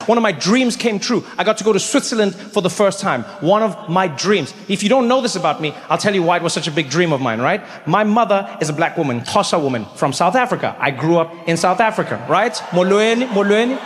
One of my dreams came true. I got to go to Switzerland for the first time. One of my dreams. If you don't know this about me, I'll tell you why it was such a big dream of mine, right? My mother is a black woman, Xhosa woman from South Africa. I grew up in South Africa, right? Molweni.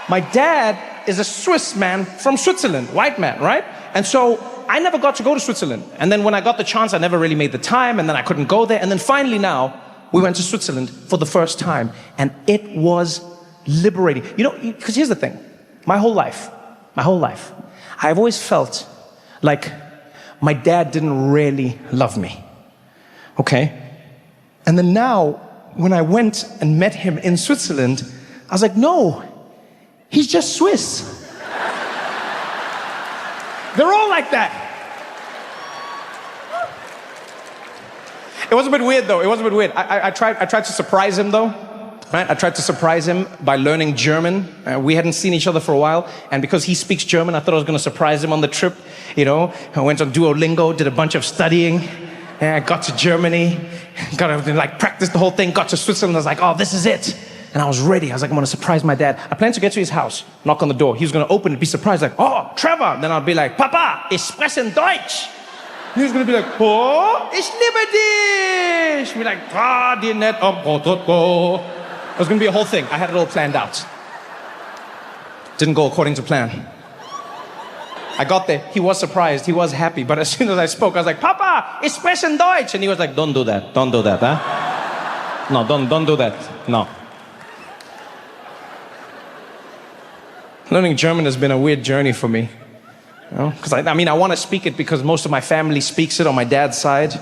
My dad is a Swiss man from Switzerland, white man, right? And so I never got to go to Switzerland. And then when I got the chance, I never really made the time, and then I couldn't go there. And then finally now, we went to Switzerland for the first time, and it was liberating. You know, because here's the thing. My whole life, I've always felt like my dad didn't really love me. Okay? And then now, when I went and met him in Switzerland, I was like, no, he's just Swiss. They're all like that. It was a bit weird though, I tried to surprise him though. Right? I tried to surprise him by learning German. We hadn't seen each other for a while, and because he speaks German, I thought I was going to surprise him on the trip. You know, I went on Duolingo, did a bunch of studying, and I got to Germany, got to like practice the whole thing, got to Switzerland, I was like, oh, this is it. And I was ready. I was like, I'm going to surprise my dad. I planned to get to his house, knock on the door. He was going to open it, be surprised, like, oh, Trevor. Then I'll be like, Papa, ich spreche Deutsch. He was going to be like, oh, ich liebe dich. Be like, die net am. It was going to be a whole thing. I had it all planned out. Didn't go according to plan. I got there. He was surprised. He was happy. But as soon as I spoke, I was like, Papa, ich spreche Deutsch. And he was like, don't do that. Don't do that, huh? No, don't do that. No. Learning German has been a weird journey for me. You know? Because I want to speak it because most of my family speaks it on my dad's side.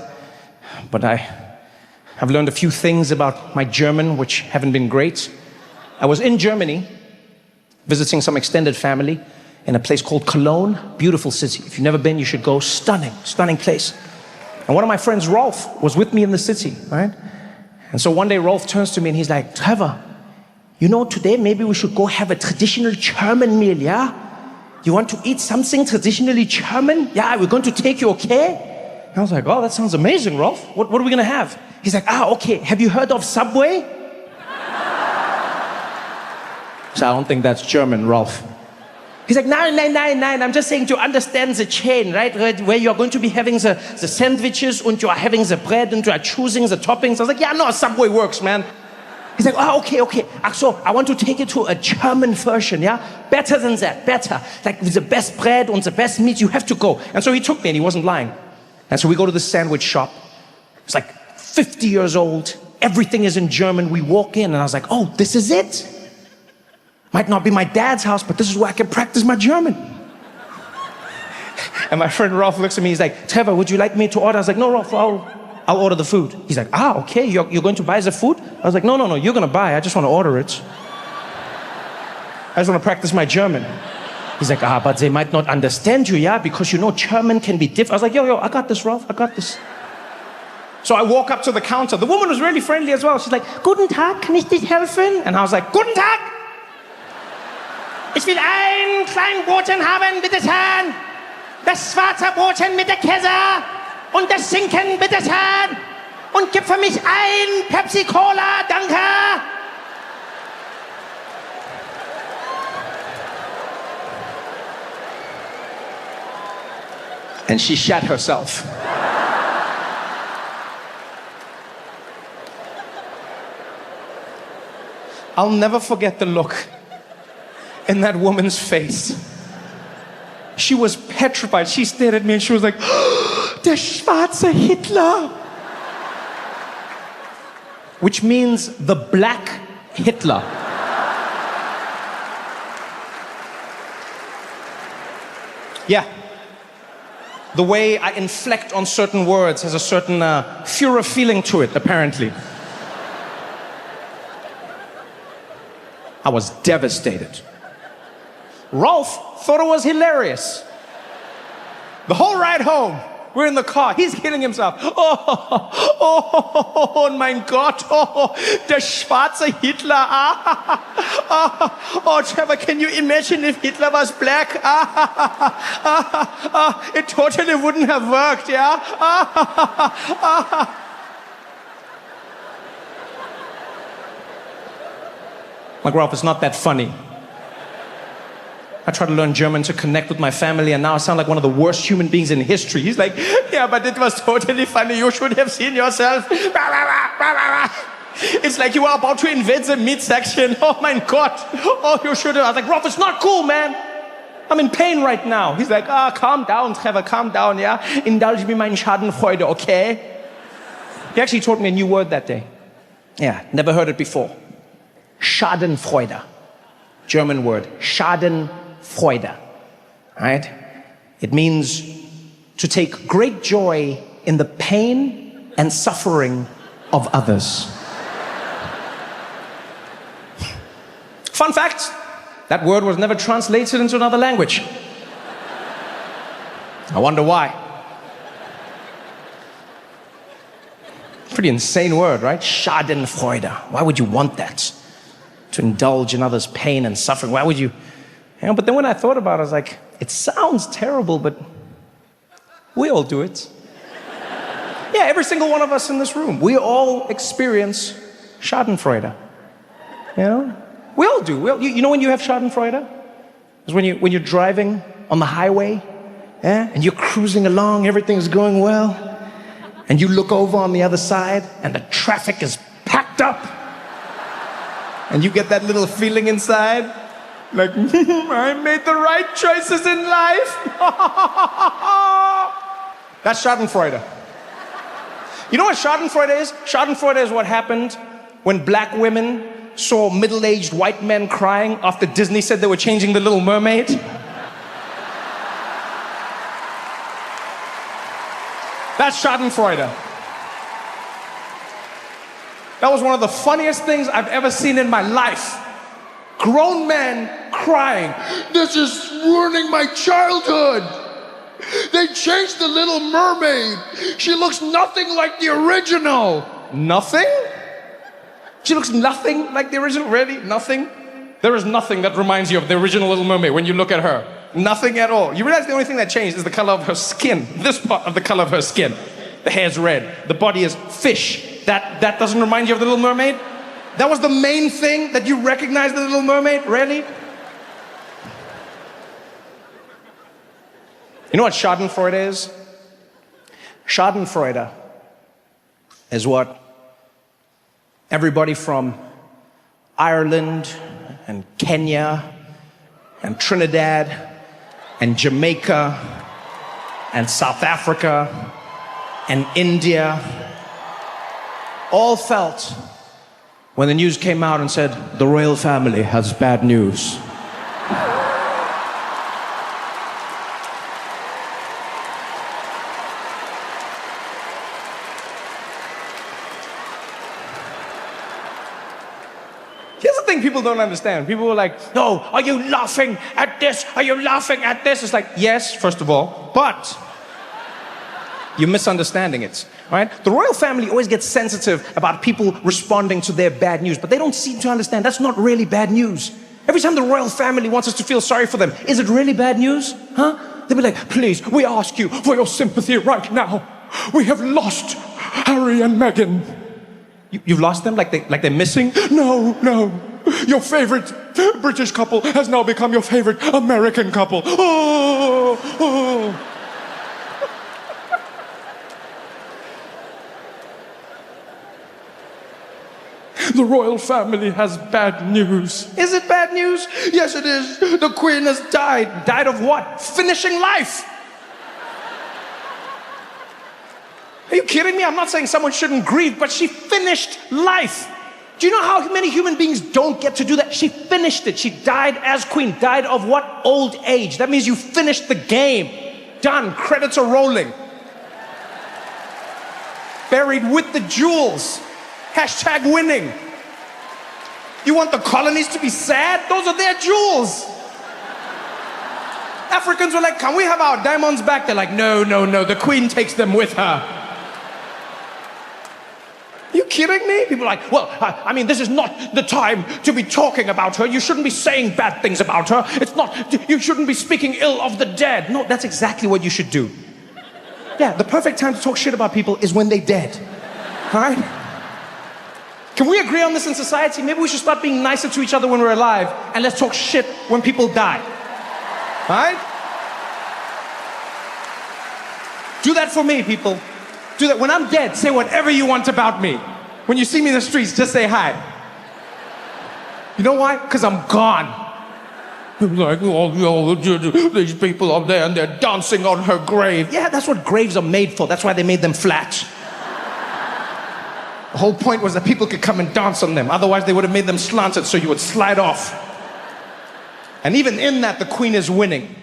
But I've learned a few things about my German which haven't been great. I was in Germany visiting some extended family in a place called Cologne. Beautiful city. If you've never been, you should go. Stunning place. And one of my friends, Rolf, was with me in the city, right? And so one day Rolf turns to me and he's like, Trevor, you know, today maybe we should go have a traditional German meal, yeah? You want to eat something traditionally German? Yeah, we're going to take you, okay? I was like, oh, that sounds amazing, Rolf. What are we going to have? He's like, okay. Have you heard of Subway? So I don't think that's German, Rolf. He's like, nine. I'm just saying to understand the chain, right? Where you're going to be having the sandwiches and you are having the bread and you are choosing the toppings. I was like, yeah, no, Subway works, man. He's like, okay. So I want to take it to a German version, yeah? Better than that, better. Like with the best bread and the best meat, you have to go. And so he took me and he wasn't lying. And so we go to the sandwich shop. It's like 50 years old. Everything is in German. We walk in and I was like, oh, this is it. Might not be my dad's house, but this is where I can practice my German. And my friend Rolf looks at me. He's like, Trevor, would you like me to order? I was like, no, Rolf, I'll order the food. He's like, okay, you're going to buy the food? I was like, no, you're going to buy. I just want to order it. I just want to practice my German. He's like, but they might not understand you, yeah? Because you know German can be different. I was like, yo, I got this, Rolf, I got this. So I walk up to the counter. The woman was really friendly as well. She's like, Guten Tag, kann ich dich helfen? And I was like, Guten Tag! Ich will ein kleines Brotchen haben, bitte schön. Das schwarze Brotchen mit der Käse und das Schinken, bitte schön. Und gib für mich ein Pepsi-Cola, danke. And she shat herself. I'll never forget the look in that woman's face. She was petrified. She stared at me and she was like, oh, der schwarze Hitler. Which means the black Hitler. Yeah. The way I inflect on certain words has a certain Führer feeling to it, apparently. I was devastated. Rolf thought it was hilarious. The whole ride home, we're in the car, he's killing himself. Oh mein Gott, der schwarze Hitler. Oh, Trevor, can you imagine if Hitler was black? It totally wouldn't have worked, yeah? Like, Rolf, it's not that funny. I tried to learn German to connect with my family, and now I sound like one of the worst human beings in history. He's like, yeah, but it was totally funny. You should have seen yourself. It's like you are about to invade the meat section. Oh my God. Oh, you should have. I was like, Rolf, it's not cool, man. I'm in pain right now. He's like, calm down, Trevor, calm down, yeah? Indulge me meine Schadenfreude, okay? He actually taught me a new word that day. Yeah, never heard it before. Schadenfreude. German word. Schadenfreude. Right? It means to take great joy in the pain and suffering of others. Fun fact, that word was never translated into another language. I wonder why. Pretty insane word, right? Schadenfreude. Why would you want that? To indulge in others' pain and suffering. Why would you? You know, but then when I thought about it, I was like, it sounds terrible, but we all do it. Yeah, every single one of us in this room, we all experience Schadenfreude. You know? We all do. You know when you have Schadenfreude? It's when you're driving on the highway, yeah, and you're cruising along, everything's going well, and you look over on the other side, and the traffic is packed up, and you get that little feeling inside, like, I made the right choices in life. That's Schadenfreude. You know what Schadenfreude is? Schadenfreude is what happened when black women saw middle-aged white men crying after Disney said they were changing the Little Mermaid. That's Schadenfreude. That was one of the funniest things I've ever seen in my life. Grown men crying, this is ruining my childhood. They changed the Little Mermaid. She looks nothing like the original. Nothing? She looks nothing like the original, really? Nothing? There is nothing that reminds you of the original Little Mermaid when you look at her. Nothing at all. You realize the only thing that changed is the color of her skin. This part of the color of her skin. The hair's red. The body is fish. That doesn't remind you of the Little Mermaid? That was the main thing that you recognize the Little Mermaid? Really? You know what Schadenfreude is? Schadenfreude is what everybody from Ireland and Kenya and Trinidad and Jamaica and South Africa and India all felt when the news came out and said, the royal family has bad news. Here's the thing people don't understand. People were like, no, are you laughing at this? Are you laughing at this? It's like, yes, first of all, but you're misunderstanding it, right? The royal family always gets sensitive about people responding to their bad news, but they don't seem to understand that's not really bad news. Every time the royal family wants us to feel sorry for them, is it really bad news? Huh? They'll be like, please, we ask you for your sympathy right now. We have lost Harry and Meghan. You've lost them? Like they're missing? No. Your favorite British couple has now become your favorite American couple. Oh. The royal family has bad news. Is it bad news? Yes, it is. The queen has died. Died of what? Finishing life. Are you kidding me? I'm not saying someone shouldn't grieve, but she finished life. Do you know how many human beings don't get to do that? She finished it. She died as queen. Died of what? Old age. That means you finished the game. Done. Credits are rolling. Buried with the jewels. Hashtag winning. You want the colonies to be sad? Those are their jewels. Africans were like, can we have our diamonds back? They're like, no. The queen takes them with her. Are you kidding me? People are like, well, I mean, this is not the time to be talking about her. You shouldn't be saying bad things about her. You shouldn't be speaking ill of the dead. No, that's exactly what you should do. Yeah, the perfect time to talk shit about people is when they're dead. All right? Can we agree on this in society? Maybe we should start being nicer to each other when we're alive, and let's talk shit when people die. Right? Do that for me, people. Do that. When I'm dead, say whatever you want about me. When you see me in the streets, just say hi. You know why? Because I'm gone. Like, oh, these people up there and they're dancing on her grave. Yeah, that's what graves are made for. That's why they made them flat. The whole point was that people could come and dance on them. Otherwise, they would have made them slanted so you would slide off. And even in that, the queen is winning.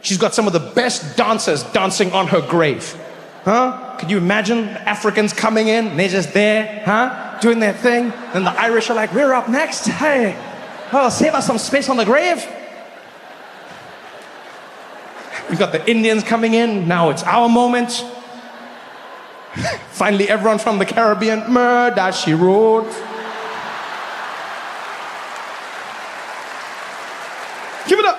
She's got some of the best dancers dancing on her grave. Huh? Could you imagine Africans coming in and they're just there, huh? Doing their thing. And the Irish are like, we're up next. Hey, oh, save us some space on the grave. We've got the Indians coming in. Now it's our moment. Finally, everyone from the Caribbean, murder, she wrote. Give it up.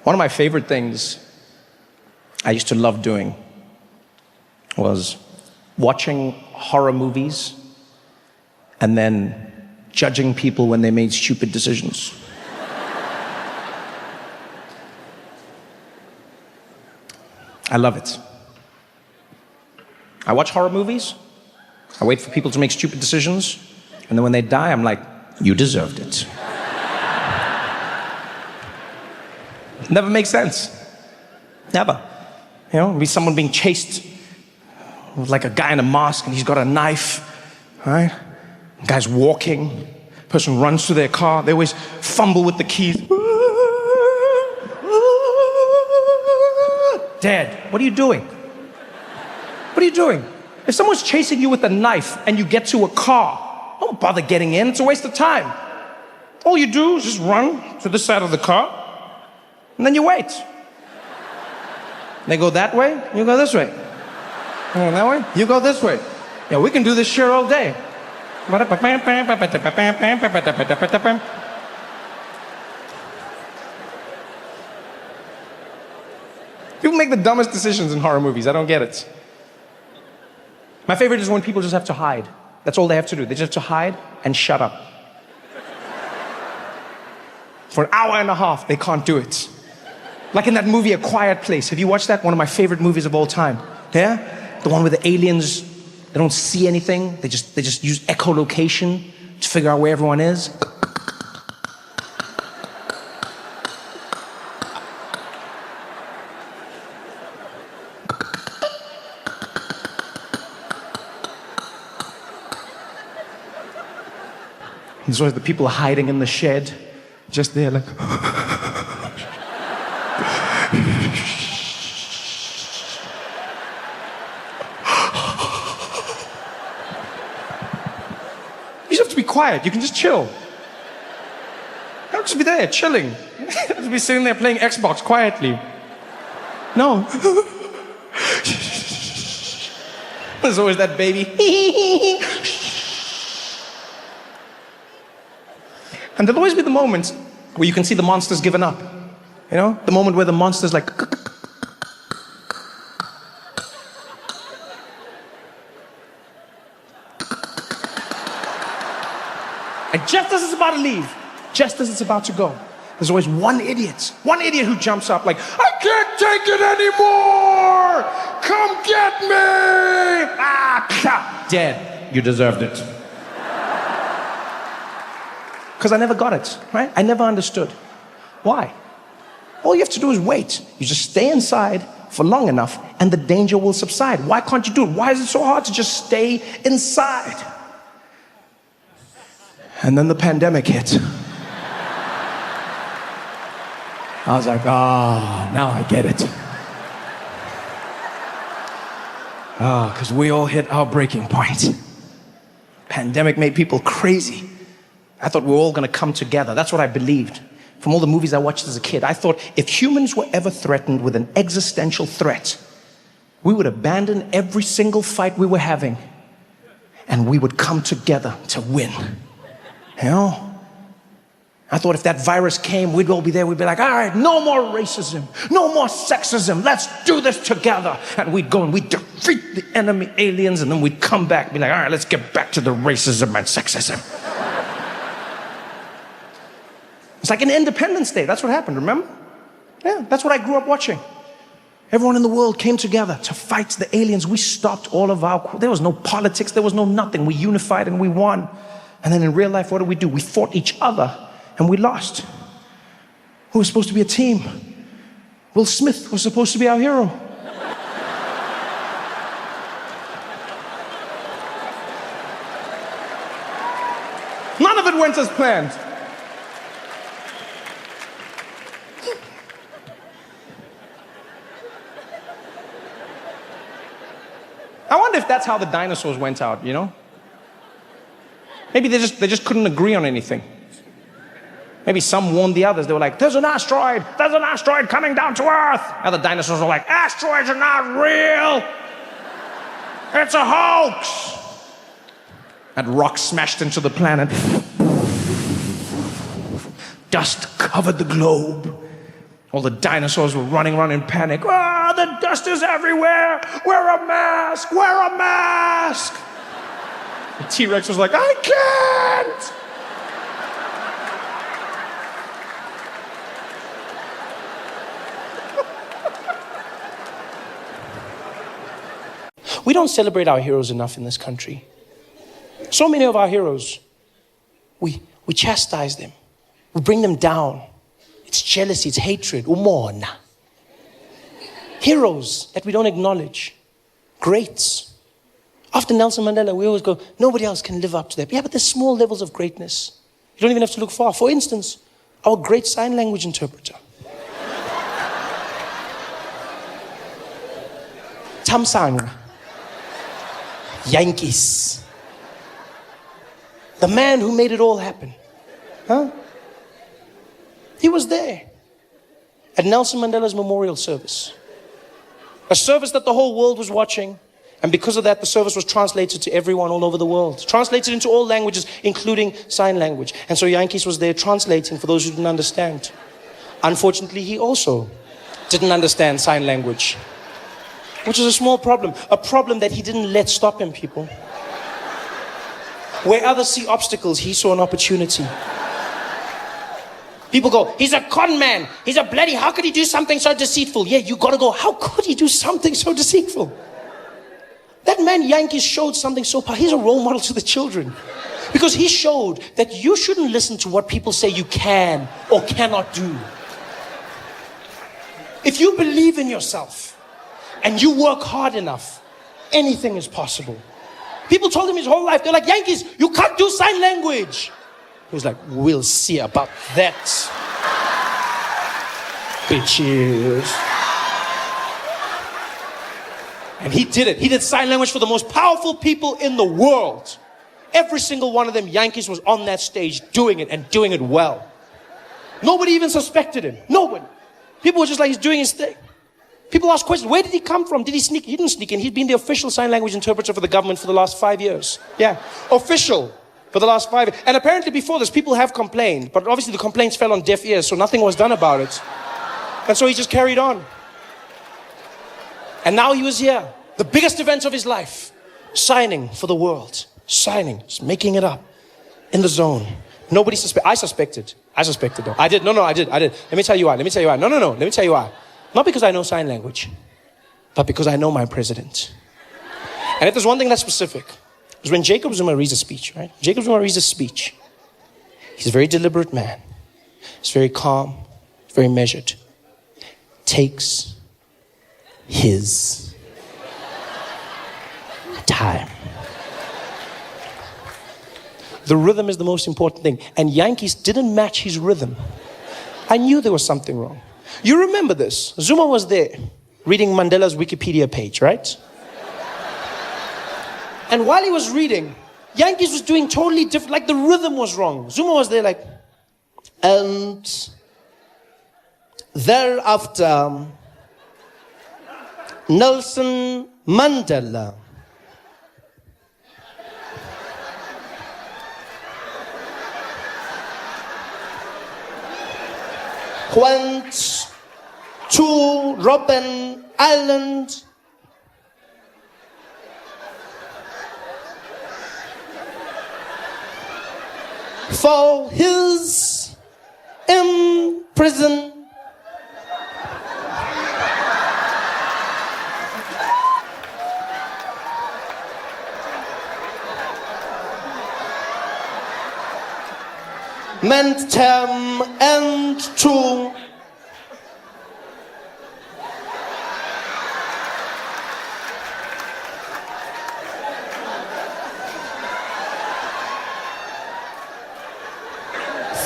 One of my favorite things I used to love doing was watching horror movies and then judging people when they made stupid decisions. I love it. I watch horror movies, I wait for people to make stupid decisions, and then when they die, I'm like, you deserved it. Never makes sense. Never. You know, be someone being chased with like a guy in a mask and he's got a knife, right? The guy's walking, person runs to their car, they always fumble with the keys. Dad, what are you doing? What are you doing? If someone's chasing you with a knife and you get to a car, don't bother getting in, it's a waste of time. All you do is just run to this side of the car and then you wait. They go that way, you go this way. You go that way, you go this way. Yeah, we can do this shit all day. People make the dumbest decisions in horror movies. I don't get it. My favorite is when people just have to hide. That's all they have to do. They just have to hide and shut up. For an hour and a half, they can't do it. Like in that movie, A Quiet Place. Have you watched that? One of my favorite movies of all time. Yeah? The one with the aliens, they don't see anything. They just use echolocation to figure out where everyone is. There's always the people hiding in the shed, just there like... You just have to be quiet, you can just chill. You don't just be there, chilling. You just be sitting there playing Xbox quietly. No. There's always that baby. And there'll always be the moments where you can see the monster's given up. You know? The moment where the monster's like... And just as it's about to leave, just as it's about to go, there's always one idiot who jumps up like, I can't take it anymore! Come get me! Ah, dead. You deserved it. Because I never got it, right? I never understood. Why? All you have to do is wait. You just stay inside for long enough and the danger will subside. Why can't you do it? Why is it so hard to just stay inside? And then the pandemic hit. I was like, now I get it. Because we all hit our breaking point. Pandemic made people crazy. I thought we were all going to come together. That's what I believed. From all the movies I watched as a kid, I thought if humans were ever threatened with an existential threat, we would abandon every single fight we were having and we would come together to win. You know? I thought if that virus came, we'd all be there. We'd be like, all right, no more racism, no more sexism. Let's do this together. And we'd go and we'd defeat the enemy aliens, and then we'd come back and be like, all right, let's get back to the racism and sexism. It's like an Independence Day. That's what happened, remember? Yeah, that's what I grew up watching. Everyone in the world came together to fight the aliens. We stopped all of there was no politics, there was no nothing. We unified and we won. And then in real life, what did? We fought each other and we lost. Who was supposed to be a team? Will Smith was supposed to be our hero. None of it went as planned. I wonder if that's how the dinosaurs went out, you know? Maybe they just couldn't agree on anything. Maybe some warned the others. They were like, there's an asteroid coming down to Earth. Other dinosaurs were like, asteroids are not real. It's a hoax. That rock smashed into the planet. Dust covered the globe. All the dinosaurs were running around in panic. Ah, the dust is everywhere. Wear a mask, wear a mask. The T-Rex was like, I can't. We don't celebrate our heroes enough in this country. So many of our heroes, we chastise them. We bring them down. It's jealousy, it's hatred, umona. Heroes that we don't acknowledge. Greats. After Nelson Mandela, we always go, nobody else can live up to that. Yeah, but there's small levels of greatness. You don't even have to look far. For instance, our great sign language interpreter. Tamsanga. Yankees. The man who made it all happen. Huh? He was there at Nelson Mandela's memorial service. A service that the whole world was watching. And because of that, the service was translated to everyone all over the world. Translated into all languages, including sign language. And so Yankees was there translating for those who didn't understand. Unfortunately, he also didn't understand sign language. Which is a small problem. A problem that he didn't let stop him, people. Where others see obstacles, he saw an opportunity. People go, he's a con man. He's a bloody, how could he do something so deceitful? Yeah, you gotta go, how could he do something so deceitful? That man Yankees showed something so powerful. He's a role model to the children. Because he showed that you shouldn't listen to what people say you can or cannot do. If you believe in yourself and you work hard enough, anything is possible. People told him his whole life, they're like, Yankees, you can't do sign language. He was like, we'll see about that. Bitches. And he did it. He did sign language for the most powerful people in the world. Every single one of them, Yankees was on that stage doing it and doing it well. Nobody even suspected him. Nobody. People were just like, he's doing his thing. People ask questions, where did he come from? Did he sneak? He didn't sneak in. He'd been the official sign language interpreter for the government for the last 5 years. Yeah, official for the last 5 years. And apparently before this, people have complained, but obviously the complaints fell on deaf ears, so nothing was done about it. And so he just carried on. And now he was here, the biggest event of his life, signing for the world. Signing, just making it up in the zone. Nobody suspected. I suspected though. I did. No, I did. Let me tell you why. No. Let me tell you why. Not because I know sign language, but because I know my president. And if there's one thing that's specific, is when Jacob Zuma reads a speech, right? Jacob Zuma reads a speech. He's a very deliberate man. He's very calm, very measured. Takes his time. The rhythm is the most important thing. And Yankees didn't match his rhythm. I knew there was something wrong. You remember this. Zuma was there reading Mandela's Wikipedia page, right? And while he was reading, Yankees was doing totally different, like the rhythm was wrong. Zuma was there like, and thereafter, Nelson Mandela went to Robben Island. For his imprisonment. Term and true.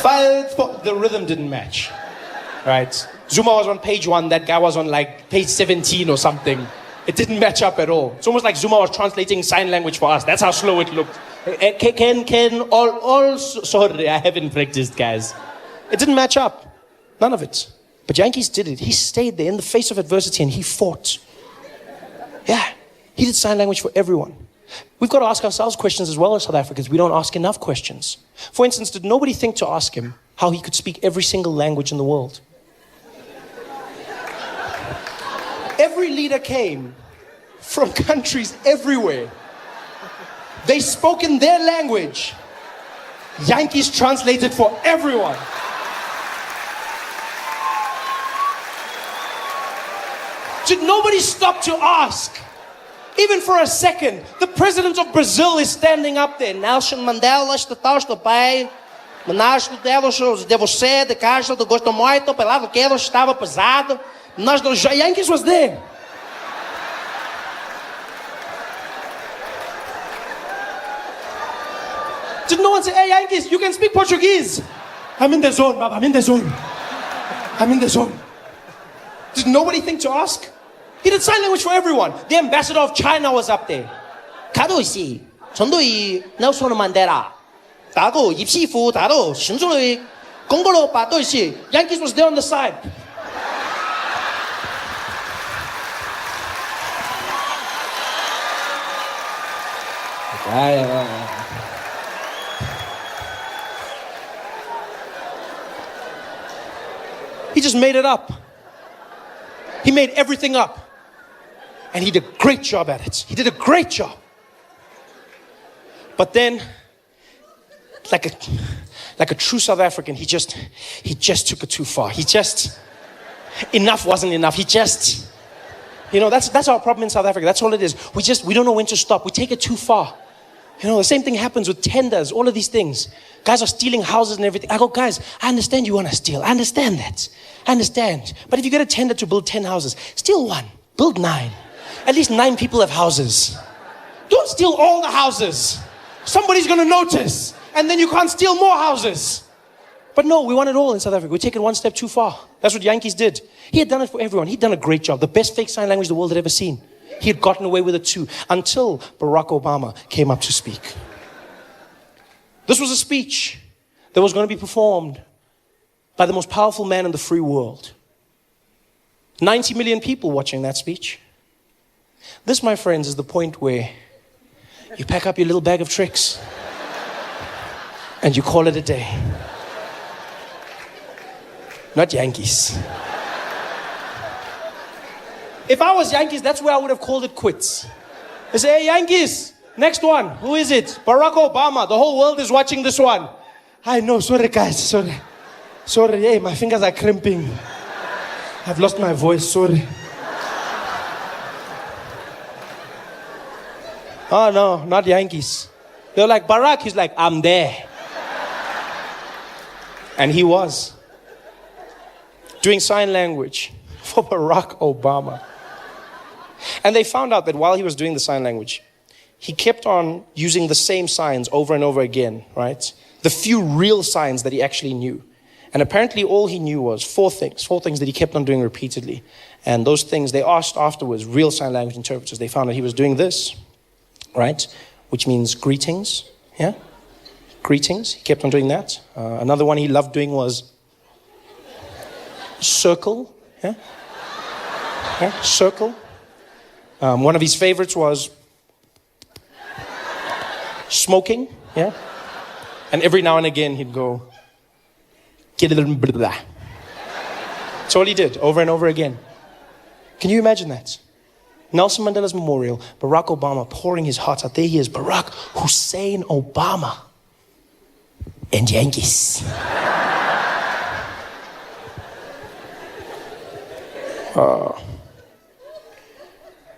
Fight for the rhythm didn't match. Right? Zuma was on page 1, that guy was on like page 17 or something. It didn't match up at all. It's almost like Zuma was translating sign language for us. That's how slow it looked. Sorry, I haven't practiced, guys. It didn't match up. None of it. But Yankees did it. He stayed there in the face of adversity and he fought. Yeah. He did sign language for everyone. We've got to ask ourselves questions as well as South Africans. We don't ask enough questions. For instance, did nobody think to ask him how he could speak every single language in the world? Every leader came from countries everywhere. They spoke in their language. Yankees translated for everyone. Did nobody stop to ask? Even for a second. The president of Brazil is standing up there. Nelson Mandela está bem. Mas de você, de casa, de gosto muito, pela que estava pesado. Nós dos Yankees was there. Did no one say, hey Yankees, you can speak Portuguese? I'm in the zone, Baba, I'm in the zone. I'm in the zone. Did nobody think to ask? He did sign language for everyone. The ambassador of China was up there. 가도시, 전도이 넬슨 만델라. 다도 입시부 다도 신주의 공부로 빠도시. Yankees was there on the side. He just made it up. He made everything up. And he did a great job at it. He did a great job. But then, like a true South African, he just took it too far. Enough wasn't enough. That's our problem in South Africa. That's all it is. We don't know when to stop. We take it too far. The same thing happens with tenders, all of these things. Guys are stealing houses and everything. I go, guys, I understand you want to steal. I understand that. I understand. But if you get a tender to build 10 houses, steal one, build 9. At least 9 people have houses. Don't steal all the houses. Somebody's going to notice. And then you can't steal more houses. But no, we want it all in South Africa. We take it one step too far. That's what Yankees did. He had done it for everyone. He'd done a great job. The best fake sign language the world had ever seen. He had gotten away with it too, until Barack Obama came up to speak. This was a speech that was going to be performed by the most powerful man in the free world. 90 million people watching that speech. This, my friends, is the point where you pack up your little bag of tricks and you call it a day. Not Yankees. If I was Yankees, that's where I would have called it quits. They say, hey, Yankees, next one. Who is it? Barack Obama. The whole world is watching this one. I know. Sorry, guys. Sorry. Hey, my fingers are cramping. I've lost my voice. Sorry. Oh, no, not Yankees. They're like, Barack. He's like, I'm there. And he was doing sign language for Barack Obama. And they found out that while he was doing the sign language, he kept on using the same signs over and over again, right? The few real signs that he actually knew. And apparently all he knew was 4 things that he kept on doing repeatedly. And those things, they asked afterwards real sign language interpreters. They found that he was doing this, right? Which means greetings, yeah? Greetings, he kept on doing that. Another one he loved doing was circle, yeah? Circle. One of his favorites was smoking, yeah? And every now and again he'd go, get a little bit of that. That's all he did, over and over again. Can you imagine that? Nelson Mandela's memorial, Barack Obama pouring his heart out. There he is, Barack Hussein Obama. And Yankees.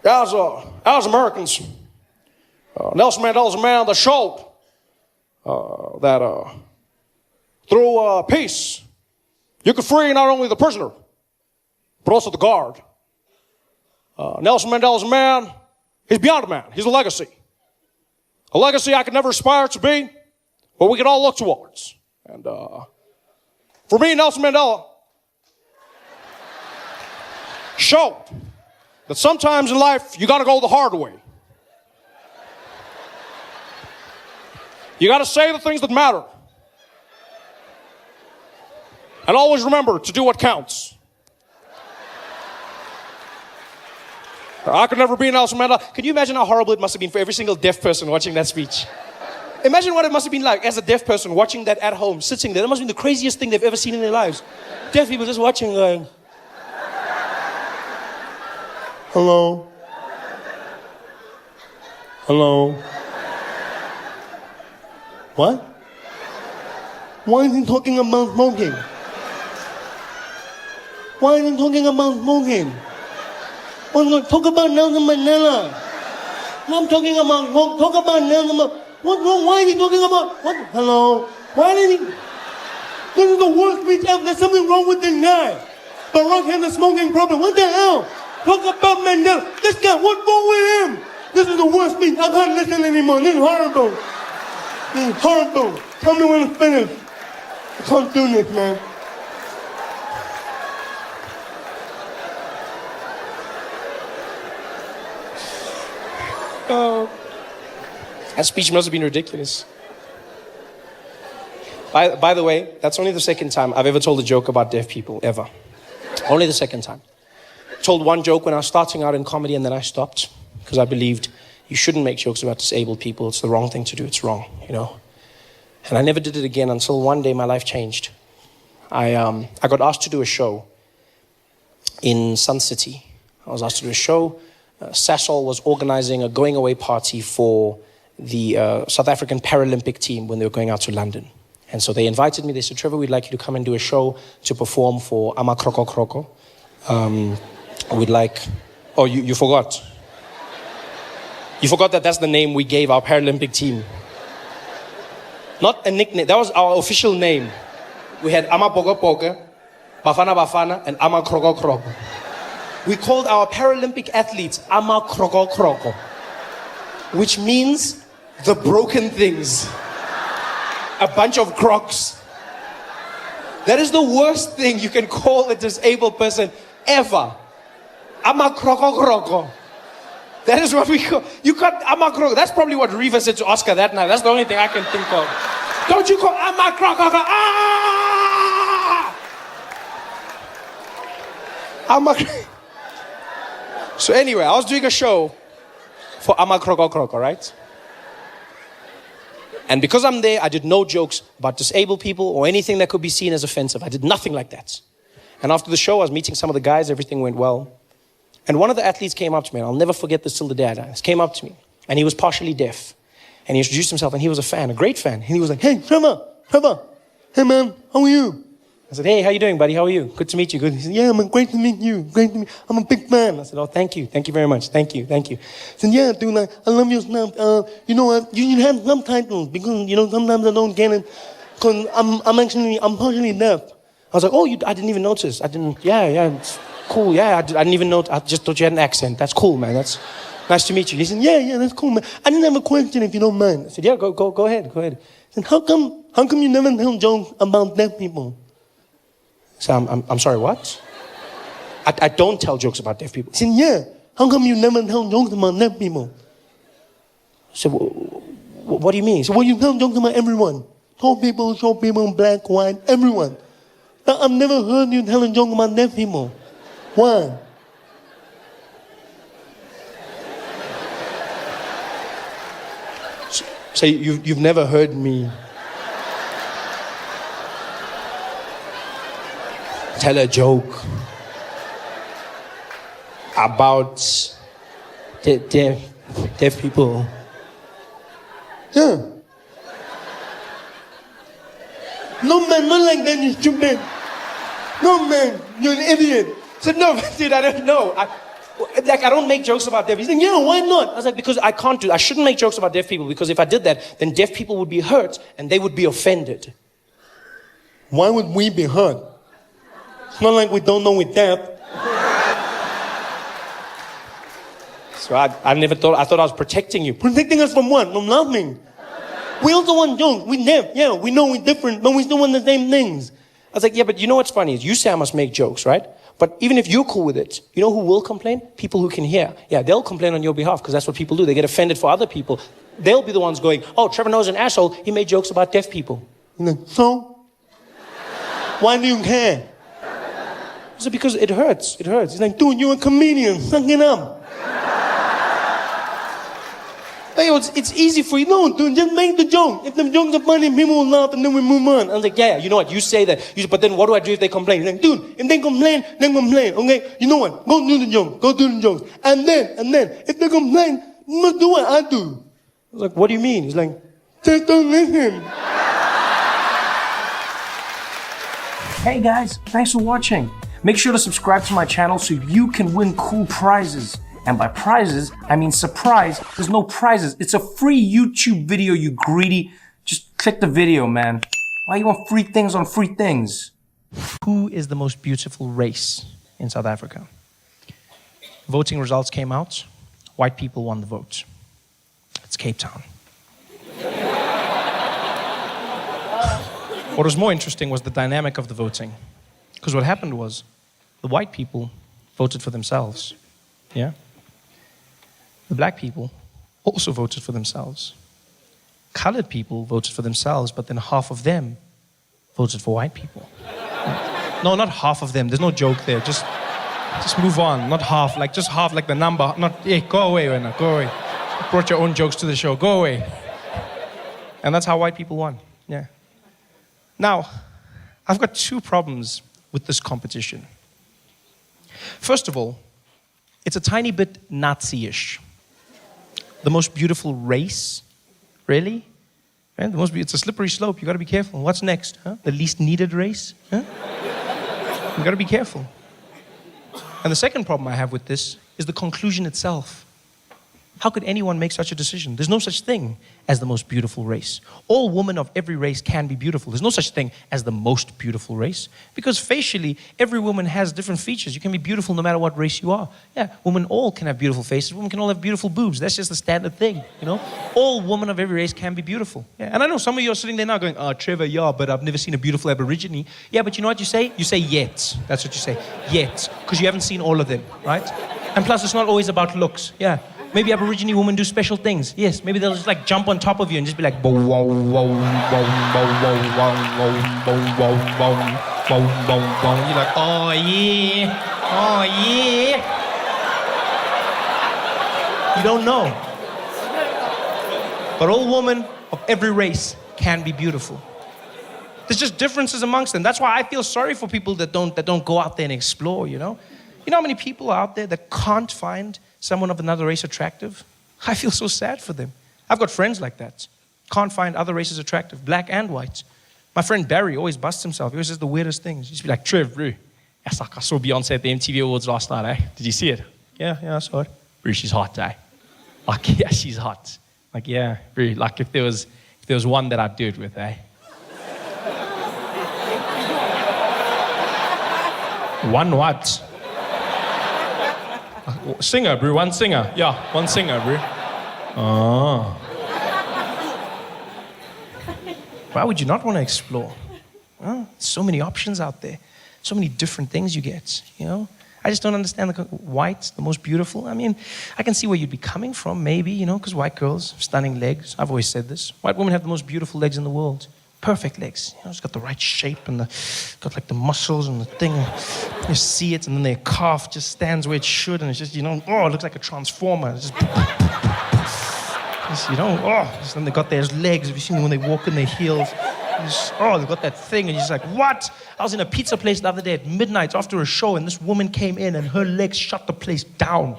As Americans, Nelson Mandela's a man that showed that through peace, you could free not only the prisoner, but also the guard. Nelson Mandela's a man, he's beyond a man. He's a legacy. A legacy I could never aspire to be, but we can all look towards. And for me, Nelson Mandela showed that sometimes in life, you got to go the hard way. You got to say the things that matter. And always remember to do what counts. I could never be Nelson Mandela. Can you imagine how horrible it must have been for every single deaf person watching that speech? Imagine what it must have been like as a deaf person watching that at home, sitting there. That must have been the craziest thing they've ever seen in their lives. Deaf people just watching going, hello? Hello? What? Why is he talking about smoking? Why is he talking about smoking? Talk about Nelson Mandela. I'm talking about, talk about Nelson Mandela. What's wrong? Why is he talking about, what? Hello? Why did he? This is the worst speech ever. There's something wrong with this guy. Barack has a smoking problem. What the hell? Talk about Mandela. This guy, what's wrong with him? This is the worst speech. I can't listen anymore. This is horrible. This is horrible. Tell me when it's finished. I can't do this, man. That speech must have been ridiculous. By the way, that's only the second time I've ever told a joke about deaf people, ever. Only the second time. I told one joke when I was starting out in comedy and then I stopped because I believed you shouldn't make jokes about disabled people. It's the wrong thing to do. It's wrong, you know. And I never did it again until one day my life changed. I got asked to do a show in Sun City. I was asked to do a show. Sasol was organizing a going away party for the South African Paralympic team when they were going out to London. And so they invited me. They said, Trevor, we'd like you to come and do a show to perform for Ama Kroko Kroko. We'd like... Oh, you forgot. You forgot that that's the name we gave our Paralympic team. Not a nickname. That was our official name. We had Ama Pogo Pogo, Bafana Bafana, and Ama Kroko Kroko. We called our Paralympic athletes Ama Kroko Kroko, which means the broken things. A bunch of crocs. That is the worst thing you can call a disabled person ever. Ama Kroko Kroko. That is what we call. You got Ama Kroko. That's probably what Reva said to Oscar that night. That's the only thing I can think of. Don't you call Ama Kroko Kroko? Ah! Ama. So anyway, I was doing a show for Ama Kroko Kroko, right? And because I'm there, I did no jokes about disabled people or anything that could be seen as offensive. I did nothing like that. And after the show, I was meeting some of the guys. Everything went well. And one of the athletes came up to me, and I'll never forget this till the day I die. He came up to me, and he was partially deaf. And he introduced himself, and he was a fan, a great fan. And he was like, hey, Trevor, hey, man, how are you? I said, hey, how you doing, buddy? How are you? Good to meet you. Good. He said, yeah, man, great to meet you. Great to meet you. I'm a big fan. I said, oh, thank you. Thank you very much. Thank you. He said, yeah, dude, like, I love your stuff. You know what? You should have subtitles because, you know, sometimes I don't get it because I'm partially deaf. I was like, oh, I didn't even notice. Yeah, it's cool. Yeah, I didn't even know. I just thought you had an accent. That's cool, man. That's nice to meet you. He said, yeah, that's cool, man. I didn't have a question if you don't mind. I said, yeah, go ahead. He said, how come you never tell jokes about deaf people? So I'm sorry, what? I don't tell jokes about deaf people. He said, yeah, how come you never tell jokes about deaf people? I said, what do you mean? He said, well, you tell jokes about everyone. Tall people, short people, black, white, everyone. But I've never heard you tell a joke about deaf people. Why? So you've never heard me tell a joke about deaf people. Yeah. No, man, not like that, you stupid. No, man, you're an idiot. I said, no, dude, I don't know. I don't make jokes about deaf people. He's like, yeah, why not? I was like, because I can't do. I shouldn't make jokes about deaf people, because if I did that, then deaf people would be hurt and they would be offended. Why would we be hurt? It's not like we don't know we're deaf. So I never thought, I thought I was protecting you. Protecting us from what? From nothing. We also want jokes. We deaf. Yeah, we know we're different, but we still want the same things. I was like, yeah, but you know what's funny is you say I must make jokes, right? But even if you're cool with it, you know who will complain? People who can hear. Yeah, they'll complain on your behalf because that's what people do. They get offended for other people. They'll be the ones going, oh, Trevor Noah's an asshole. He made jokes about deaf people. You're like, so? Why do you care? I said, because it hurts. It hurts. He's like, dude, you're a comedian. Suck it up. Hey, it's easy for you. No, dude, just make the joke. If the jokes are funny, people will laugh and then we move on. I was like, yeah, you know what? You say that. But then what do I do if they complain? He's like, dude, if they complain, then complain. Okay, you know what? Go do the joke. Go do the jokes. And then, if they complain, you must do what I do. I was like, what do you mean? He's like, just don't listen. Hey guys, thanks for watching. Make sure to subscribe to my channel so you can win cool prizes. And by prizes, I mean surprise. There's no prizes. It's a free YouTube video, you greedy. Just click the video, man. Why you want free things on free things? Who is the most beautiful race in South Africa? Voting results came out. White people won the vote. It's Cape Town. What was more interesting was the dynamic of the voting. Because what happened was, the white people voted for themselves. Yeah? The black people also voted for themselves. Colored people voted for themselves, but then half of them voted for white people. No, not half of them. There's no joke there. Just move on. Not half, like just half, like the number. Not, hey, go away, Wena, go away. You brought your own jokes to the show. Go away. And that's how white people won. Yeah. Now, I've got two problems with this competition. First of all, it's a tiny bit Nazi-ish. The most beautiful race? Really? Right? It's a slippery slope. You got to be careful. What's next? Huh? The least needed race? Huh? You got to be careful. And the second problem I have with this is the conclusion itself. How could anyone make such a decision? There's no such thing as the most beautiful race. All women of every race can be beautiful. There's no such thing as the most beautiful race. Because facially, every woman has different features. You can be beautiful no matter what race you are. Yeah, women all can have beautiful faces. Women can all have beautiful boobs. That's just the standard thing, you know? All women of every race can be beautiful. Yeah, and I know some of you are sitting there now going, oh, Trevor, yeah, but I've never seen a beautiful Aborigine. Yeah, but you know what you say? You say yet. That's what you say. Yet. Because you haven't seen all of them, right? And plus, it's not always about looks. Yeah. Maybe Aborigine women do special things. Yes, maybe they'll just like jump on top of you and just be like, bow, wow, wow, wow, wow, wow, wow, wow, wow, wow, wow, wow, wow. You're like, oh yeah, oh yeah. You don't know. But all women of every race can be beautiful. There's just differences amongst them. That's why I feel sorry for people that don't go out there and explore, you know? You know how many people are out there that can't find someone of another race attractive? I feel so sad for them. I've got friends like that. Can't find other races attractive, black and white. My friend Barry always busts himself. He always says the weirdest things. He used to be like, Trev, bro, I saw Beyonce at the MTV Awards last night, eh? Did you see it? Yeah, I saw it. Bro, she's hot, eh? Like, yeah, she's hot. Like, yeah, bro, like if there was one that I'd do it with, eh? One what? Singer, bro. One singer. Yeah, one singer, bro. Oh. Why would you not want to explore? Oh, so many options out there. So many different things you get, you know? I just don't understand white, the most beautiful. I mean, I can see where you'd be coming from, maybe, you know, because white girls, stunning legs. I've always said this. White women have the most beautiful legs in the world. Perfect legs. You know, it's got the right shape and got like the muscles and the thing. You see it, and then their calf just stands where it should, and it's just, you know, oh, it looks like a transformer. It's just, you know, oh, and then they got their legs. Have you seen them when they walk in their heels? Oh, they got that thing, and you're just like, what? I was in a pizza place the other day at midnight after a show, and this woman came in, and her legs shut the place down.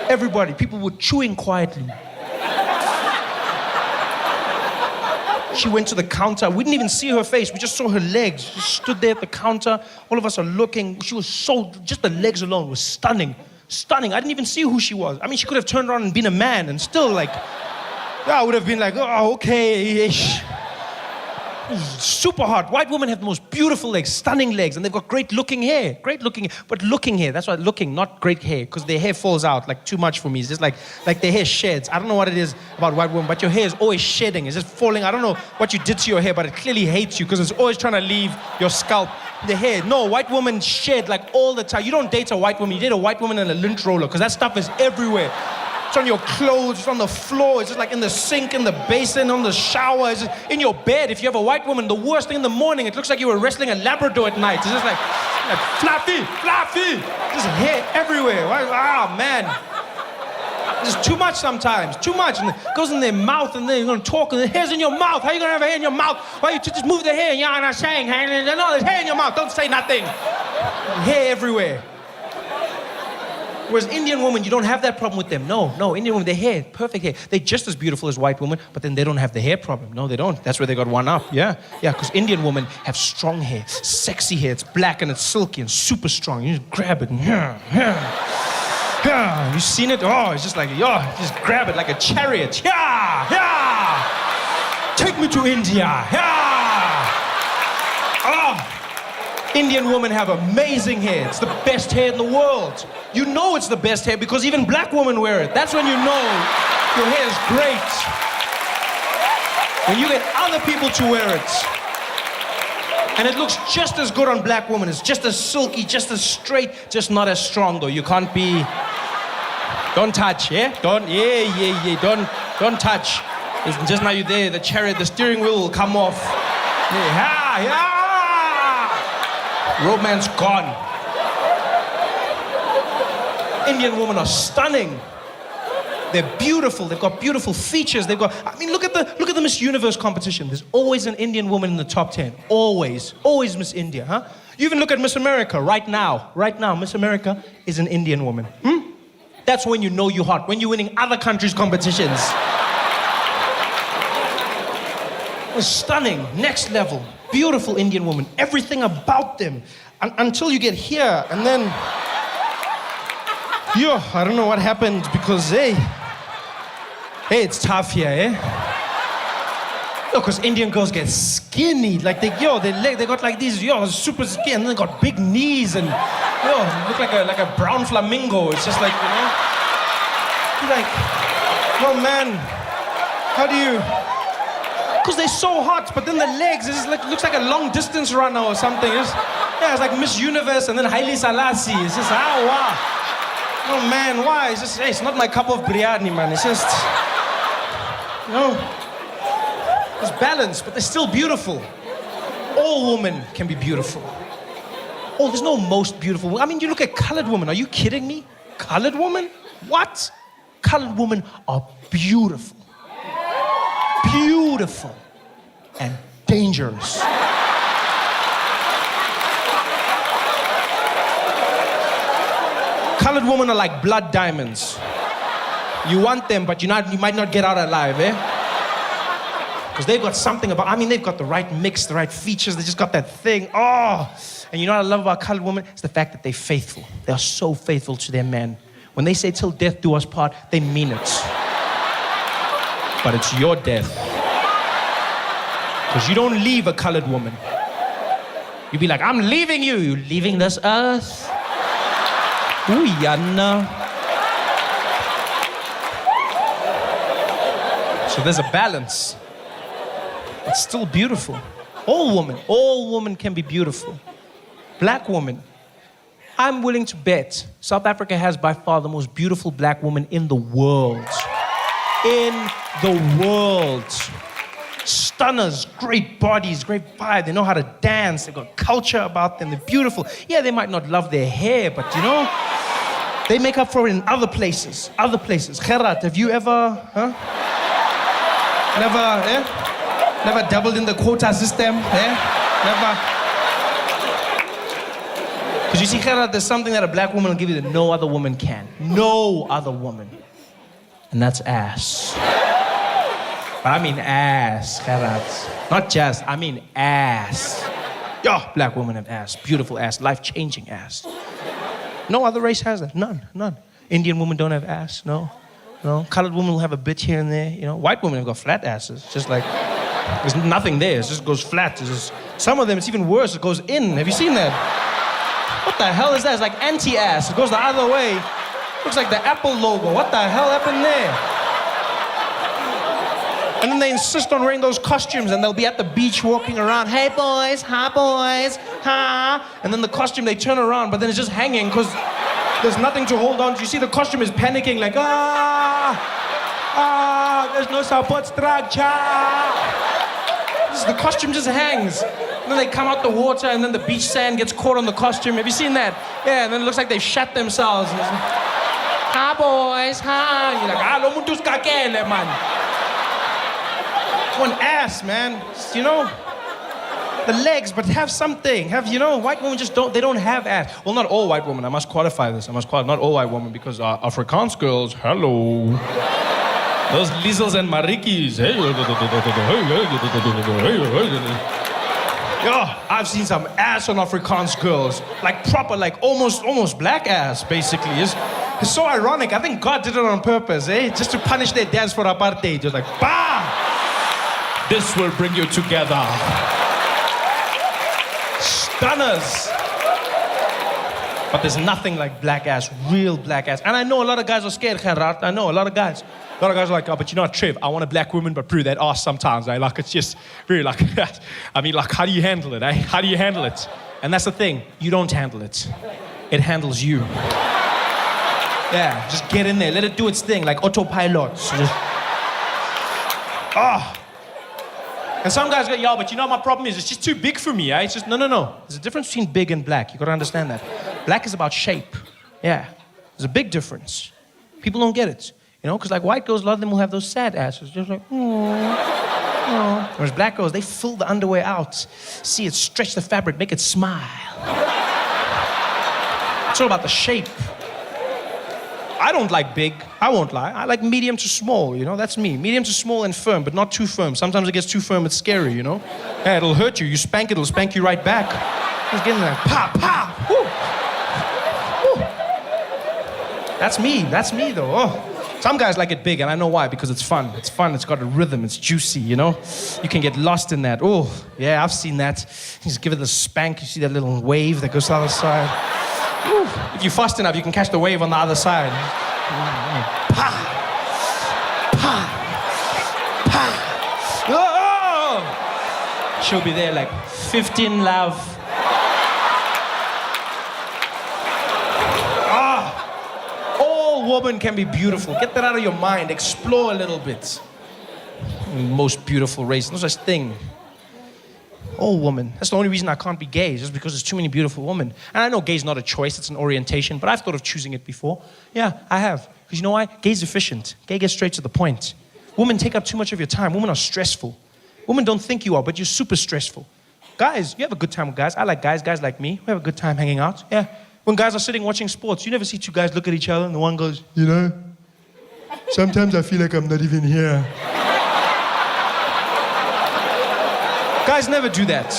Everybody, people were chewing quietly. She went to the counter. We didn't even see her face. We just saw her legs. She stood there at the counter. All of us are looking. She was just the legs alone was stunning. Stunning. I didn't even see who she was. I mean, she could have turned around and been a man and still like, I would have been like, oh, okay-ish. Super hot. White women have the most beautiful legs, stunning legs, and they've got great looking hair. Great looking hair. But looking hair, that's why looking, not great hair, because their hair falls out like too much for me. It's just like their hair sheds. I don't know what it is about white women, but your hair is always shedding. It's just falling. I don't know what you did to your hair, but it clearly hates you because it's always trying to leave your scalp. The hair. No, white women shed like all the time. You don't date a white woman. You date a white woman in a lint roller because that stuff is everywhere. It's on your clothes, it's on the floor, it's just like in the sink, in the basin, on the shower, it's just in your bed. If you have a white woman, the worst thing in the morning, it looks like you were wrestling a Labrador at night. It's just like fluffy, just hair everywhere. Ah, man. It's too much sometimes, too much. And it goes in their mouth and then you're gonna talk and the hair's in your mouth. How are you gonna have hair in your mouth? Why you just move the hair? You're not saying, no, there's hair in your mouth. Don't say nothing. Hair everywhere. Whereas Indian women, you don't have that problem with them. No, Indian women, their hair, perfect hair. They're just as beautiful as white women, but then they don't have the hair problem. No, they don't. That's where they got one up. Yeah, because Indian women have strong hair, sexy hair. It's black and it's silky and super strong. You just grab it and you seen it? Oh, it's just like, just grab it like a chariot. Yeah. Take me to India. Yeah. Oh. Indian women have amazing hair. It's the best hair in the world. You know it's the best hair because even black women wear it. That's when you know your hair is great. When you get other people to wear it. And it looks just as good on black women. It's just as silky, just as straight, just not as strong though. You can't be... Don't touch, yeah? Don't touch. It's just now you're there, the chariot, the steering wheel will come off. Yeah. Romance gone. Indian women are stunning. They're beautiful. They've got beautiful features. Look at the Miss Universe competition. There's always an Indian woman in the top 10. Always Miss India, huh? You even look at Miss America right now. Right now, Miss America is an Indian woman. That's when you know you're hot. When you're winning other countries' competitions. It's stunning, next level, beautiful Indian woman. Everything about them, until you get here, and then, I don't know what happened because, hey, it's tough here, eh? Because Indian girls get skinny, like they got like these, super skinny, and then they got big knees, and look like a brown flamingo. It's just like, you're like, oh man, how do you? Because they're so hot, but then the legs, it looks like a long distance runner or something. It's like Miss Universe and then Haile Selassie. It's just, wow. Oh man, why? It's just, it's not my cup of biryani, man. It's just, it's balanced, but they're still beautiful. All women can be beautiful. Oh, there's no most beautiful. I mean, you look at colored women. Are you kidding me? Colored women? What? Colored women are beautiful. Beautiful and dangerous. Colored women are like blood diamonds. You want them, but you might not get out alive, eh? Because they've got something they've got the right mix, the right features. They just got that thing. Oh, and you know what I love about colored women? It's the fact that they're faithful. They are so faithful to their men. When they say till death do us part, they mean it. But it's your death. Because you don't leave a colored woman. You be like, I'm leaving you. You leaving this earth? Ooh, Yana. So there's a balance. It's still beautiful. All women can be beautiful. Black woman. I'm willing to bet South Africa has by far the most beautiful black woman in the world. In the world. Stunners, great bodies, great vibe. They know how to dance. They've got culture about them. They're beautiful. Yeah, they might not love their hair, but they make up for it in other places. Gerard, have you ever, Never, Never dabbled in the quota system, eh? Never. Because you see, Gerard, there's something that a black woman will give you that no other woman can. No other woman. And that's ass. But I mean ass, Gerard. Not just, I mean ass. Yo, black women have ass. Beautiful ass. Life-changing ass. No other race has that. None. Indian women don't have ass. No. Colored women will have a bit here and there. You know, white women have got flat asses. Just like, there's nothing there. It just goes flat. Some of them, it's even worse. It goes in. Have you seen that? What the hell is that? It's like anti-ass. It goes the other way. Looks like the Apple logo. What the hell happened there? And then they insist on wearing those costumes and they'll be at the beach walking around. Hey boys, ha. And then the costume, they turn around, but then it's just hanging because there's nothing to hold on to. You see the costume is panicking like, there's no support structure. The costume just hangs. And then they come out the water and then the beach sand gets caught on the costume. Have you seen that? Yeah, and then it looks like they've shat themselves. Ha boys, ha. You're like, lo muntu skakele, man. One ass, man. You know, the legs, but have something. White women just they don't have ass. Well, not all white women. I must qualify this. Not all white women because Afrikaans girls, hello. Those Lizzles and Marikis. Yo, I've seen some ass on Afrikaans girls. Like proper, like almost black ass, basically. It's so ironic. I think God did it on purpose, eh? Just to punish their dads for apartheid. Just like, bah! This will bring you together. Stunners. But there's nothing like black ass, real black ass. And I know a lot of guys are scared, Gerard. I know a lot of guys. A lot of guys are like, oh, but you know what, Trev, I want a black woman, but brew that ass sometimes. Like, it's just very like, I mean, like, how do you handle it, eh? How do you handle it? And that's the thing, you don't handle it. It handles you. Yeah, just get in there, let it do its thing, like autopilot. So just, And some guys go, yo, but you know what my problem is? It's just too big for me, eh? It's just, no. There's a difference between big and black. You gotta understand that. Black is about shape. Yeah, there's a big difference. People don't get it. You know, because like white girls, a lot of them will have those sad asses. Just like, oh. Whereas black girls, they fill the underwear out. See it, stretch the fabric, make it smile. It's all about the shape. I don't like big, I won't lie. I like medium to small, you know, that's me. Medium to small and firm, but not too firm. Sometimes it gets too firm, it's scary, you know. Yeah, it'll hurt you. You spank it, it'll spank you right back. Just getting that, pa, whoo. That's me though, oh. Some guys like it big, and I know why, because it's fun. It's got a rhythm, it's juicy, you know? You can get lost in that. Oh, yeah, I've seen that. You just give it a spank, you see that little wave that goes to the other side. Ooh. If you're fast enough, you can catch the wave on the other side. Pa! Oh! She'll be there like, 15 love. Woman can be beautiful. Get that out of your mind. Explore a little bit. Most beautiful race. No such thing. Oh, woman. That's the only reason I can't be gay, just because there's too many beautiful women. And I know gay's not a choice, it's an orientation, but I've thought of choosing it before. Yeah, I have. Because you know why? Gay's efficient. Gay gets straight to the point. Women take up too much of your time. Women are stressful. Women don't think you are, but you're super stressful. Guys, you have a good time with guys. I like guys. Guys like me. We have a good time hanging out. Yeah. When guys are sitting watching sports, you never see two guys look at each other and the one goes, you know, sometimes I feel like I'm not even here. Guys never do that.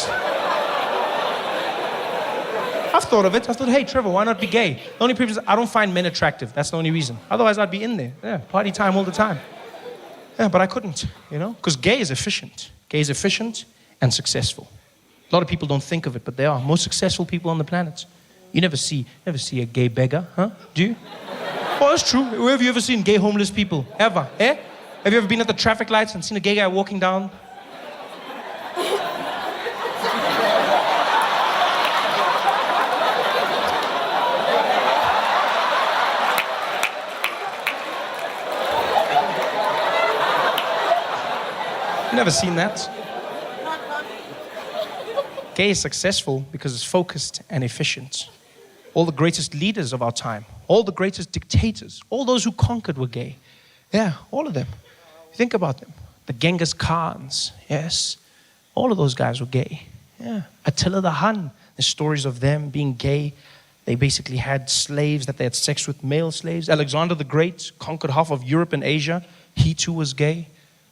I've thought of it. I thought, hey, Trevor, why not be gay? The only reason is I don't find men attractive. That's the only reason. Otherwise, I'd be in there. Yeah, party time all the time. Yeah, but I couldn't, you know, because gay is efficient. Gay is efficient and successful. A lot of people don't think of it, but they are. Most successful people on the planet. You never see a gay beggar, huh? Do you? Oh, that's true. Where have you ever seen gay homeless people? Ever, eh? Have you ever been at the traffic lights and seen a gay guy walking down? You never seen that? Gay is successful because it's focused and efficient. All the greatest leaders of our time, all the greatest dictators, all those who conquered were gay. Yeah, all of them. Think about them. the Genghis Khans, yes. All of those guys were gay. Yeah. Attila the Hun, the stories of them being gay. They basically had slaves that they had sex with male slaves. Alexander the Great conquered half of Europe and Asia. He too was gay.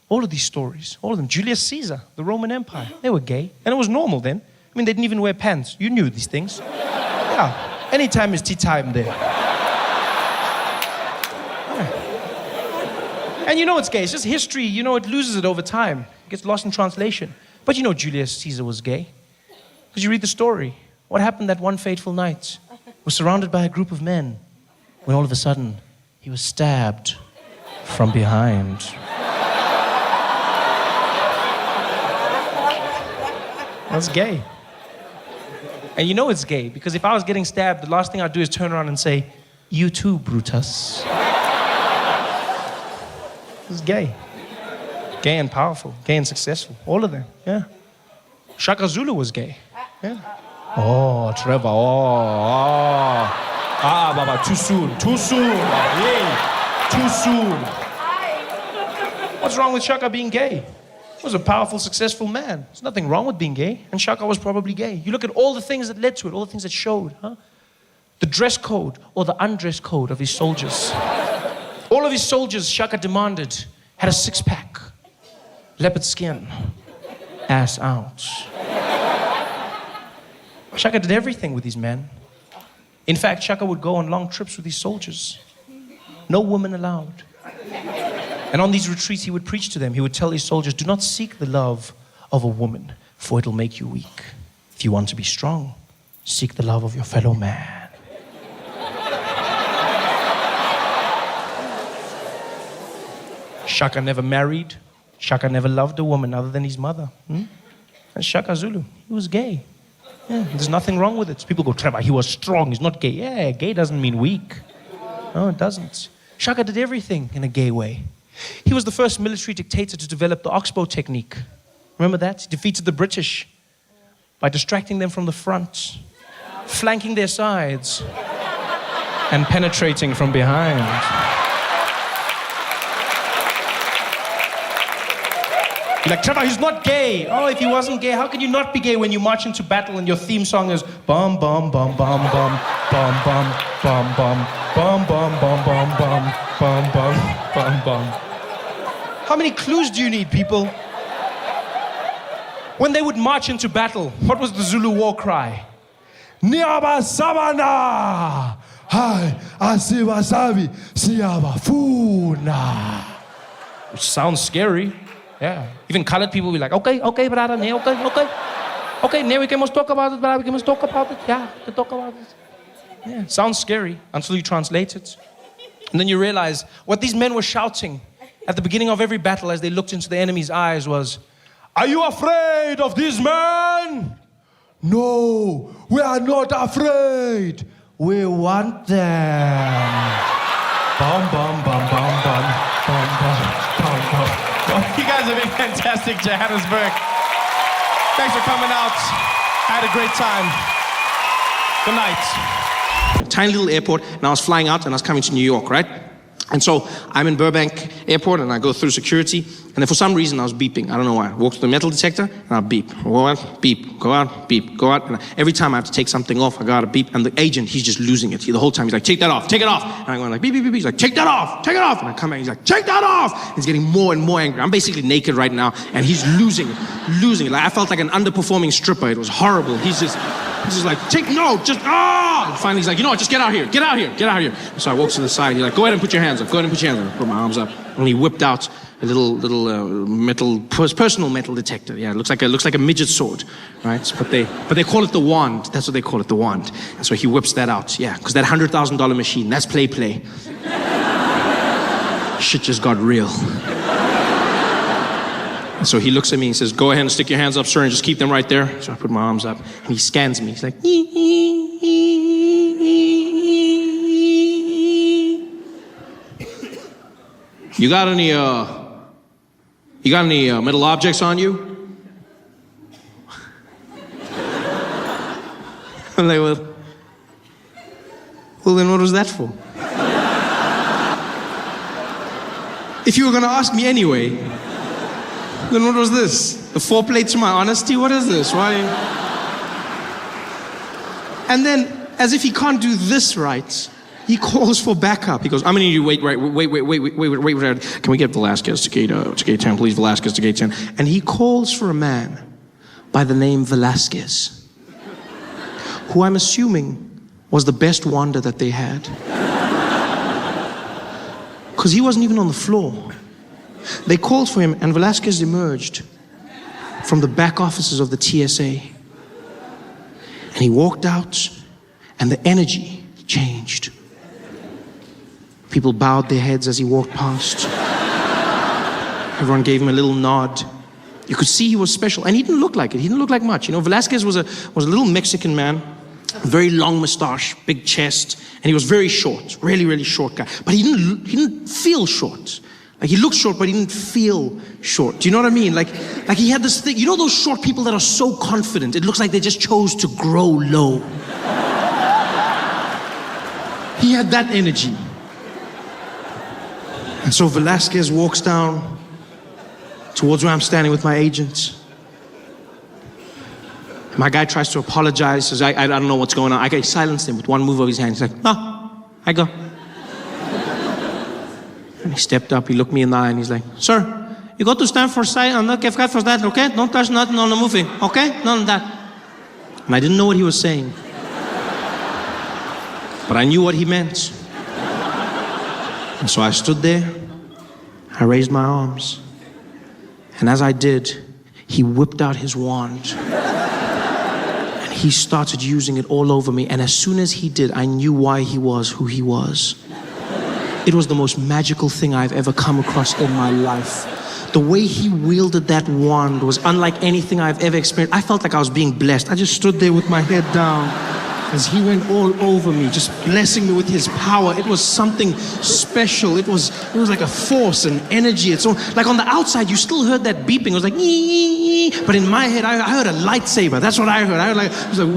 All of these stories, all of them. Julius Caesar, the Roman Empire, they were gay. And it was normal then. I mean, they didn't even wear pants. You knew these things. Yeah. Anytime is tea time there. Yeah. And you know it's gay. It's just history. You know, it loses it over time. It gets lost in translation. But you know Julius Caesar was gay. Because you read the story. What happened that one fateful night? He was surrounded by a group of men. When all of a sudden, he was stabbed from behind. That's gay. And you know it's gay, because if I was getting stabbed, the last thing I'd do is turn around and say, "You too, Brutus." It's gay. Gay and powerful, gay and successful, all of them, yeah. Shaka Zulu was gay, yeah. Oh, Trevor, Baba, too soon, yeah, too soon. What's wrong with Shaka being gay? He was a powerful, successful man. There's nothing wrong with being gay. And Shaka was probably gay. You look at all the things that led to it, all the things that showed, huh? The dress code or the undress code of his soldiers. All of his soldiers, Shaka demanded, had a six-pack, leopard skin, ass out. Shaka did everything with these men. In fact, Shaka would go on long trips with his soldiers. No women allowed. And on these retreats, he would preach to them. He would tell his soldiers, do not seek the love of a woman, for it'll make you weak. If you want to be strong, seek the love of your fellow man. Shaka never married. Shaka never loved a woman other than his mother. And Shaka Zulu, he was gay. Yeah, there's nothing wrong with it. People go, Trevor, he was strong, he's not gay. Yeah, gay doesn't mean weak. No, it doesn't. Shaka did everything in a gay way. He was the first military dictator to develop the oxbow technique. Remember that? He defeated the British by distracting them from the front, flanking their sides, and penetrating from behind. You're like, Trevor, he's not gay. Oh, if he wasn't gay, how can you not be gay when you march into battle and your theme song is bum bum bum bum bum bum bum bum bum bum bum bum bum bum bum bum bum bum. How many clues do you need, people? When they would march into battle, what was the Zulu war cry? Niaba Sabana! Hai Asiba Savi Siaba Funa. Which sounds scary. Yeah. Even colored people will be like, okay, brother, okay, now we can talk about it, brother, we can talk about it. Yeah, we can talk about it. Yeah, sounds scary until you translate it. And then you realize what these men were shouting at the beginning of every battle as they looked into the enemy's eyes was, are you afraid of these men? No, we are not afraid. We want them. Bum, bum, bum, bum, bum, bum, bum, bum, bum. Well, you guys have been fantastic, Johannesburg. Thanks for coming out. I had a great time. Good night. Tiny little airport, and I was flying out, and I was coming to New York, right? And so I'm in Burbank Airport, and I go through security, and then for some reason I was beeping. I don't know why. I walk to the metal detector, and I beep. Go out, beep. Go out, beep. Go out. And every time I have to take something off, I got a beep, and the agent, he's just losing it. The whole time he's like, take that off, take it off. And I'm going like, beep, beep, beep, beep. He's like, take that off, take it off. And I come back, he's like, take that off. He's getting more and more angry. I'm basically naked right now, and he's losing it. Like I felt like an underperforming stripper. It was horrible. He's just like, And finally he's like, you know what, just get out here. So I walk to the side, he's like, go ahead and put your hands up. I put my arms up, and he whipped out a little personal metal detector. Yeah, it looks like a midget sword, right? But they call it the wand. That's what they call it, the wand. And so he whips that out, yeah, because that $100,000 machine, that's play. Shit just got real. And so he looks at me and says, go ahead and stick your hands up, sir, and just keep them right there. So I put my arms up, and he scans me. He's like, You got any metal objects on you? I'm like, well, then what was that for? If you were going to ask me anyway, Then what was this? The foreplay to my honesty? What is this? Why? And then, as if he can't do this right, he calls for backup. He goes, I'm gonna need you, wait. Can we get Velasquez to gate 10, please, Velasquez to gate 10. And he calls for a man by the name Velasquez, who I'm assuming was the best wander that they had. Because he wasn't even on the floor. They called for him, and Velasquez emerged from the back offices of the TSA. And he walked out, and the energy changed. People bowed their heads as he walked past. Everyone gave him a little nod. You could see he was special, and he didn't look like it. He didn't look like much. You know, Velasquez was a little Mexican man, very long mustache, big chest, and he was very short, really, really short guy. But he didn't feel short. Like, he looked short, but he didn't feel short. Do you know what I mean? Like he had this thing. You know those short people that are so confident, it looks like they just chose to grow low. He had that energy. And so Velasquez walks down towards where I'm standing with my agent. My guy tries to apologize, says, I don't know what's going on. I silenced him with one move of his hand. He's like, no, I go. And he stepped up, he looked me in the eye, and he's like, sir, you got to stand for side and not give God for that, okay? Don't touch nothing on the moving, okay? None of that. And I didn't know what he was saying. But I knew what he meant. And so I stood there, I raised my arms, and as I did, he whipped out his wand. And he started using it all over me, and as soon as he did, I knew why he was who he was. It was the most magical thing I've ever come across in my life. The way he wielded that wand was unlike anything I've ever experienced. I felt like I was being blessed. I just stood there with my head down as he went all over me, just blessing me with his power. It was something special. It was like a force and energy. It's all, like on the outside, you still heard that beeping. It was like, ee, but in my head, I heard a lightsaber. That's what I heard. It was like,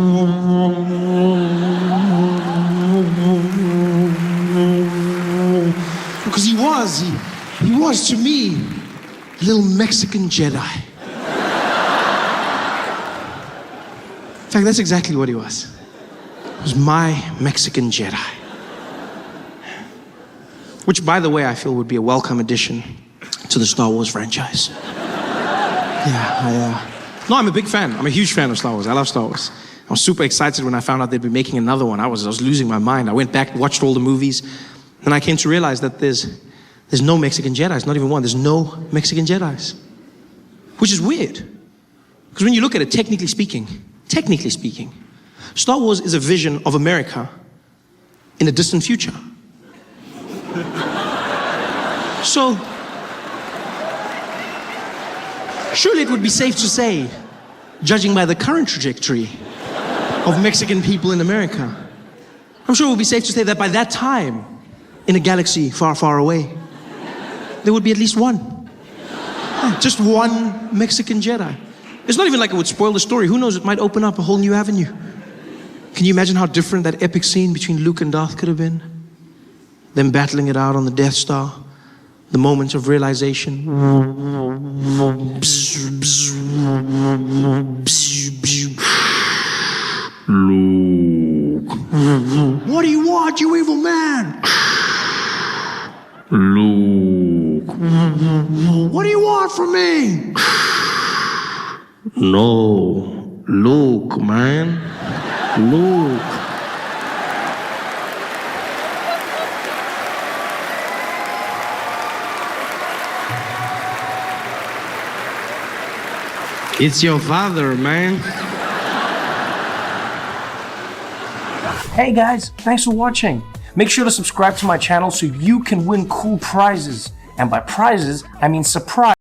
because he was to me a little Mexican Jedi. In fact, that's exactly what he was. He was my Mexican Jedi. Which, by the way, I feel would be a welcome addition to the Star Wars franchise. No, I'm a big fan. I'm a huge fan of Star Wars. I love Star Wars. I was super excited when I found out they'd be making another one. I was losing my mind. I went back, watched all the movies, and I came to realize that there's no Mexican Jedis, not even one. There's no Mexican Jedis. Which is weird. Because when you look at it, technically speaking, Star Wars is a vision of America in a distant future. So, surely it would be safe to say, judging by the current trajectory of Mexican people in America, I'm sure it would be safe to say that by that time, in a galaxy far, far away, there would be at least one. Just one Mexican Jedi. It's not even like it would spoil the story. Who knows, it might open up a whole new avenue. Can you imagine how different that epic scene between Luke and Darth could have been? Them battling it out on the Death Star. The moment of realization. Luke. What do you want, you evil man? Luke. What do you want from me? No. Luke, man. Luke. It's your father, man. Hey guys, thanks for watching. Make sure to subscribe to my channel so you can win cool prizes. And by prizes, I mean surprise.